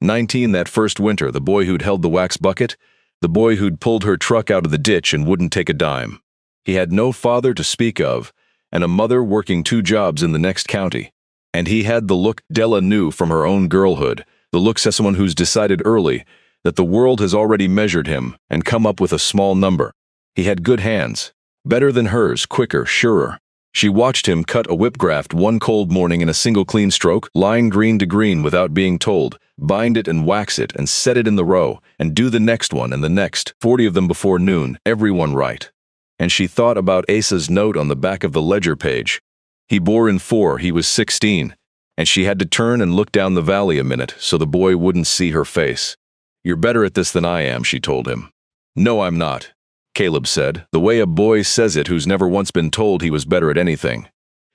[SPEAKER 1] 19 that first winter, the boy who'd held the wax bucket, the boy who'd pulled her truck out of the ditch and wouldn't take a dime. He had no father to speak of, and a mother working 2 jobs in the next county. And he had the look Della knew from her own girlhood, the look as someone who's decided early that the world has already measured him and come up with a small number. He had good hands. Better than hers, quicker, surer. She watched him cut a whipgraft one cold morning in a single clean stroke, line green to green without being told, bind it and wax it and set it in the row, and do the next one and the next, 40 of them before noon, every one right. And she thought about Asa's note on the back of the ledger page. He bore in 4, he was 16, and she had to turn and look down the valley a minute so the boy wouldn't see her face. "You're better at this than I am," she told him. "No, I'm not," Caleb said, the way a boy says it who's never once been told he was better at anything.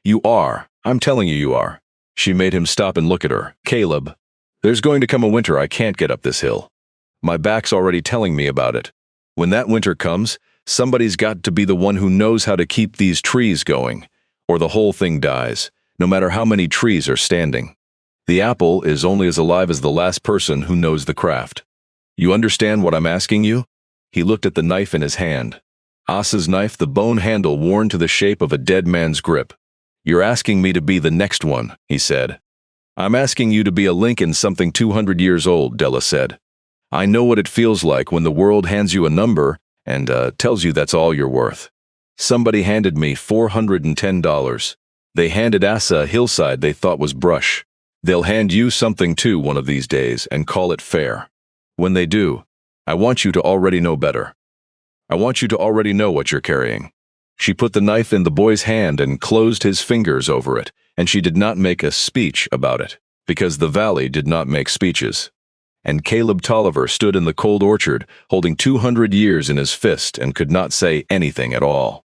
[SPEAKER 1] "You are. I'm telling you you are." She made him stop and look at her. "Caleb, there's going to come a winter I can't get up this hill. My back's already telling me about it. When that winter comes, somebody's got to be the one who knows how to keep these trees going, or the whole thing dies, no matter how many trees are standing. The apple is only as alive as the last person who knows the craft. You understand what I'm asking you?" He looked at the knife in his hand. Asa's knife, the bone handle worn to the shape of a dead man's grip. "You're asking me to be the next one," he said. "I'm asking you to be a link in something 200 years old," Della said. "I know what it feels like when the world hands you a number and tells you that's all you're worth. Somebody handed me $410. They handed Asa a hillside they thought was brush. They'll hand you something too one of these days and call it fair. When they do, I want you to already know better. I want you to already know what you're carrying." She put the knife in the boy's hand and closed his fingers over it, and she did not make a speech about it, because the valley did not make speeches. And Caleb Tolliver stood in the cold orchard, holding 200 years in his fist and could not say anything at all.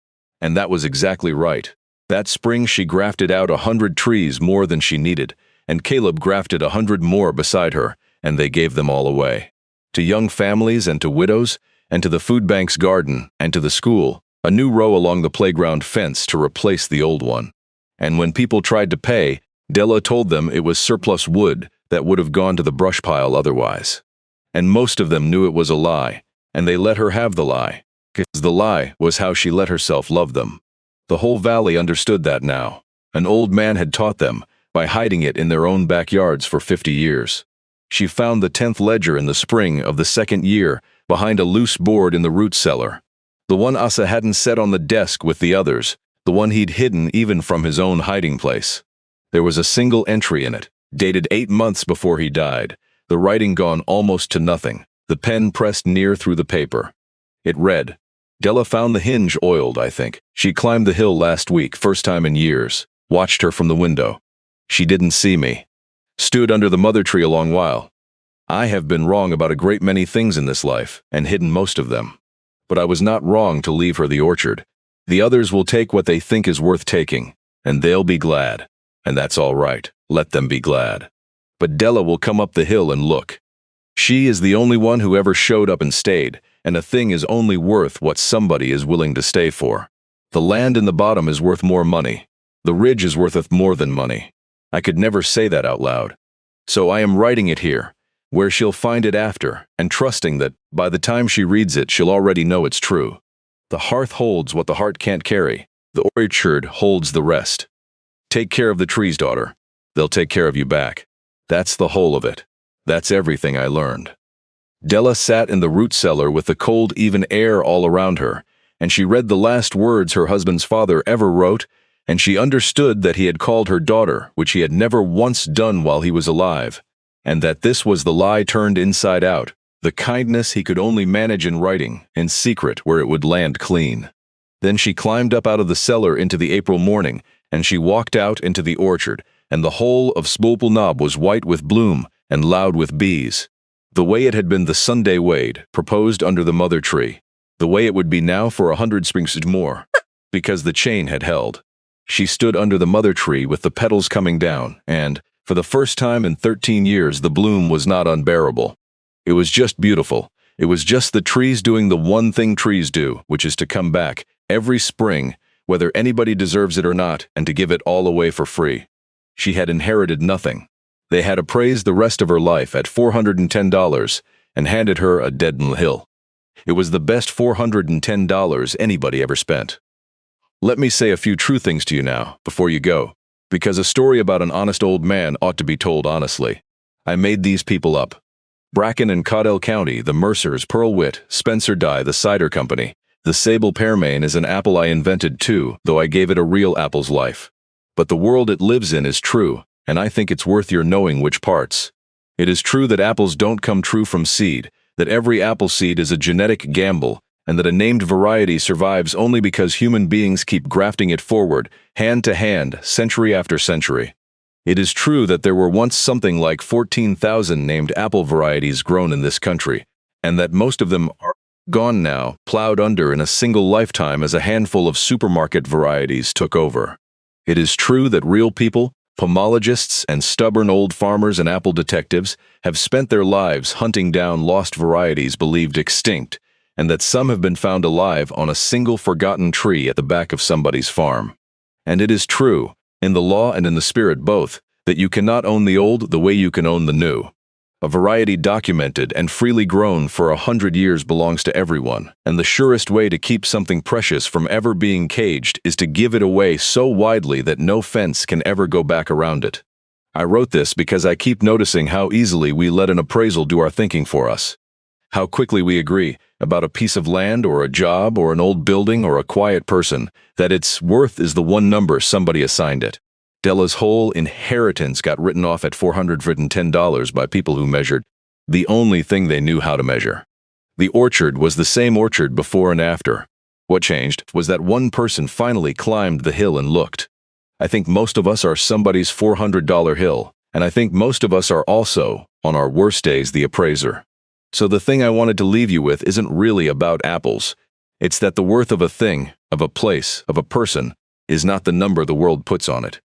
[SPEAKER 1] And that was exactly right. That spring she grafted out 100 trees more than she needed, and Caleb grafted 100 more beside her, and they gave them all away. To young families and to widows, and to the food bank's garden, and to the school, a new row along the playground fence to replace the old one. And when people tried to pay, Della told them it was surplus wood that would have gone to the brush pile otherwise. And most of them knew it was a lie, and they let her have the lie, because the lie was how she let herself love them. The whole valley understood that now. An old man had taught them, by hiding it in their own backyards for 50 years. She found the 10th ledger in the spring of the 2nd year behind a loose board in the root cellar. The one Asa hadn't set on the desk with the others, the one he'd hidden even from his own hiding place. There was a single entry in it, dated 8 months before he died, the writing gone almost to nothing, the pen pressed near through the paper. It read, "Della found the hinge oiled, I think. She climbed the hill last week, first time in years. Watched her from the window. She didn't see me. Stood under the mother tree a long while. I have been wrong about a great many things in this life, and hidden most of them. But I was not wrong to leave her the orchard. The others will take what they think is worth taking, and they'll be glad. And that's all right. Let them be glad. But Della will come up the hill and look. She is the only one who ever showed up and stayed, and a thing is only worth what somebody is willing to stay for. The land in the bottom is worth more money. The ridge is worth more than money. I could never say that out loud. So I am writing it here, where she'll find it after, and trusting that, by the time she reads it, she'll already know it's true. The hearth holds what the heart can't carry. The orchard holds the rest. Take care of the trees, daughter. They'll take care of you back. That's the whole of it. That's everything I learned." Della sat in the root cellar with the cold, even air all around her, and she read the last words her husband's father ever wrote, and she understood that he had called her daughter, which he had never once done while he was alive, and that this was the lie turned inside out, the kindness he could only manage in writing, in secret where it would land clean. Then she climbed up out of the cellar into the April morning, and she walked out into the orchard, and the whole of Spoopel Knob was white with bloom and loud with bees. The way it had been the Sunday Wade, proposed under the mother tree, the way it would be now for 100 springs more, because the chain had held. She stood under the mother tree with the petals coming down, and, for the first time in 13 years, the bloom was not unbearable. It was just beautiful. It was just the trees doing the one thing trees do, which is to come back, every spring, whether anybody deserves it or not, and to give it all away for free. She had inherited nothing. They had appraised the rest of her life at $410 and handed her a dead hill. It was the best $410 anybody ever spent. Let me say a few true things to you now, before you go, because a story about an honest old man ought to be told honestly. I made these people up. Bracken and Caudell County, the Mercers, Pearl Witt, Spencer Dye, the Cider Company, The sable pearmain is an apple I invented too, though I gave it a real apple's life. But the world it lives in is true, and I think it's worth your knowing which parts. It is true that apples don't come true from seed, that every apple seed is a genetic gamble, and that a named variety survives only because human beings keep grafting it forward, hand to hand, century after century. It is true that there were once something like 14,000 named apple varieties grown in this country, and that most of them are gone now, plowed under in a single lifetime as a handful of supermarket varieties took over. It is true that real people, pomologists and stubborn old farmers and apple detectives, have spent their lives hunting down lost varieties believed extinct, and that some have been found alive on a single forgotten tree at the back of somebody's farm. And it is true, in the law and in the spirit both, that you cannot own the old the way you can own the new. A variety documented and freely grown for 100 years belongs to everyone, and the surest way to keep something precious from ever being caged is to give it away so widely that no fence can ever go back around it. I wrote this because I keep noticing how easily we let an appraisal do our thinking for us. How quickly we agree about a piece of land or a job or an old building or a quiet person that its worth is the one number somebody assigned it. Della's whole inheritance got written off at $410 by people who measured the only thing they knew how to measure. The orchard was the same orchard before and after. What changed was that one person finally climbed the hill and looked. I think most of us are somebody's $400 hill, and I think most of us are also, on our worst days, the appraiser. So the thing I wanted to leave you with isn't really about apples. It's that the worth of a thing, of a place, of a person, is not the number the world puts on it.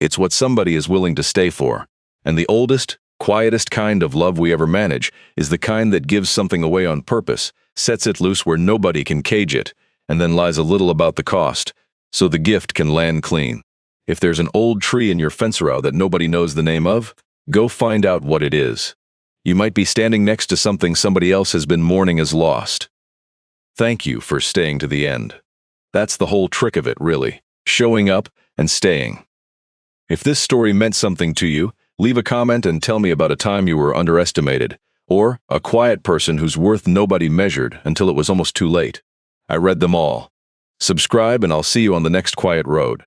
[SPEAKER 1] It's what somebody is willing to stay for. And the oldest, quietest kind of love we ever manage is the kind that gives something away on purpose, sets it loose where nobody can cage it, and then lies a little about the cost, so the gift can land clean. If there's an old tree in your fence row that nobody knows the name of, go find out what it is. You might be standing next to something somebody else has been mourning as lost. Thank you for staying to the end. That's the whole trick of it, really. Showing up and staying. If this story meant something to you, leave a comment and tell me about a time you were underestimated, or a quiet person whose worth nobody measured until it was almost too late. I read them all. Subscribe and I'll see you on the next quiet road.